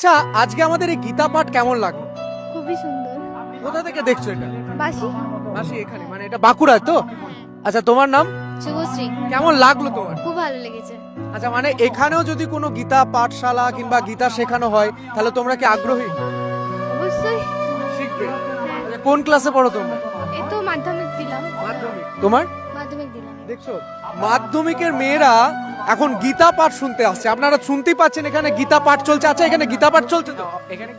আচ্ছা, আজকে আমাদের এই গীতা পাঠ কেমন লাগলো? খুবই সুন্দর। কোথা থেকে দেখছো এটা? বাসি মাসি এখানে, মানে এটা বাঁকুড়ায় তো? আচ্ছা, তোমার নাম? শুভশ্রী। কেমন লাগলো তোমার? খুব ভালো লেগেছে। আচ্ছা, মানে এখানেও যদি কোনো গীতা পাঠশালা কিংবা গীতা শেখানো হয় তাহলে তোমরা কি আগ্রহী? অবশ্যই। শিখবে? হ্যাঁ। আচ্ছা, কোন ক্লাসে পড়ো তোমরা? এই তো মাধ্যমিক দিলাম। মাধ্যমিক। তোমার? মাধ্যমিক দিলাম। দেখছো, মাধ্যমিকের মেয়েরা এখন গীতা পাঠ শুনতে আসছে। আপনারা শুনতেই পাচ্ছেন এখানে গীতা পাঠ চলছে। আচ্ছা, এখানে গীতা পাঠ চলছে তো? এখানে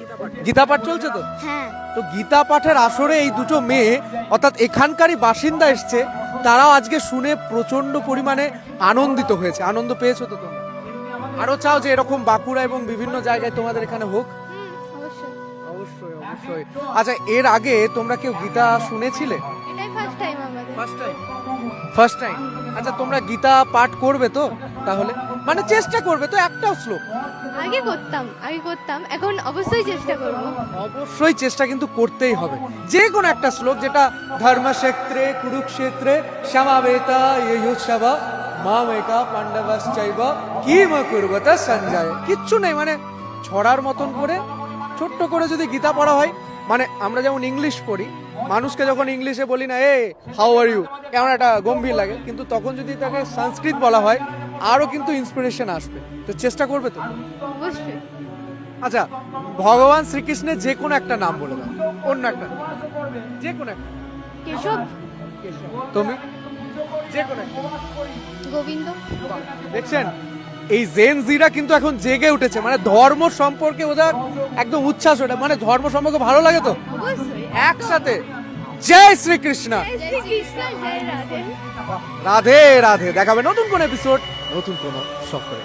গীতা পাঠ চলছে তো? হ্যাঁ। তো গীতা পাঠের আসরে এই দুটো মেয়ে অর্থাৎ এখানকারই বাসিন্দা এসছে, তারাও আজকে শুনে প্রচন্ড পরিমাণে আনন্দিত হয়েছে। আনন্দ পেয়েছো তো তোমরা? আরো চাও যে এরকম বাঁকুড়া এবং বিভিন্ন জায়গায় তোমাদের এখানে হোক? অবশ্যই। অবশ্যই অবশ্যই। আচ্ছা, এর আগে তোমরা কেউ গীতা শুনেছিলে? এটাই ফার্স্ট টাইম আমাদের। First time. আচ্ছা, তোমরা গীতা পাঠ করবে তো তাহলে? মানে চেষ্টা করবে তো একটাও শ্লোক? আগে করতাম, এখন অবশ্যই চেষ্টা করব। অবশ্যই চেষ্টা কিন্তু করতেই হবে। যে কোনো একটা শ্লোক, যেটা ধর্মক্ষেত্রে কুরুক্ষেত্রে সমাবেতা ইয়ুৎসব মামেকা পাণ্ডবাশ্চৈব কিম কুর্বত সঞ্জয়। কিচ্ছু নেই, মানে ছড়ার মতন করে ছোট্ট করে যদি গীতা পড়া হয়, মানে আমরা যেমন ইংলিশ পড়ি, মানুষকে যখন ইংলিশে বলি না এ হাউ আর ইউ, কেমন একটা গম্ভীর লাগে, কিন্তু তখন যদি তাকে সংস্কৃত বলা হয় আরো কিন্তু ইন্সপিরেশন আসবে। তো চেষ্টা করবে তো? অবশ্যই। আচ্ছা, ভগবান শ্রীকৃষ্ণের যে কোনো একটা নাম বলে দাও, অন্য একটা, যে কোনো একটা। কেশব, তুমি? যে কোনো একটা। গোবিন্দ। দেখছেন, এই জেন জিরা কিন্তু এখন জেগে উঠেছে, মানে ধর্ম সম্পর্কে ওদের একদম উচ্ছ্বাস ওটা, মানে ধর্ম সম্পর্কে ভালো লাগে তো। অবশ্যই। একসাথে জয় শ্রীকৃষ্ণ। জয় শ্রীকৃষ্ণ, জয় রাধে। রাধে রাধে। দেখাবে নতুন কোন এপিসোড নতুন কোন সফরে।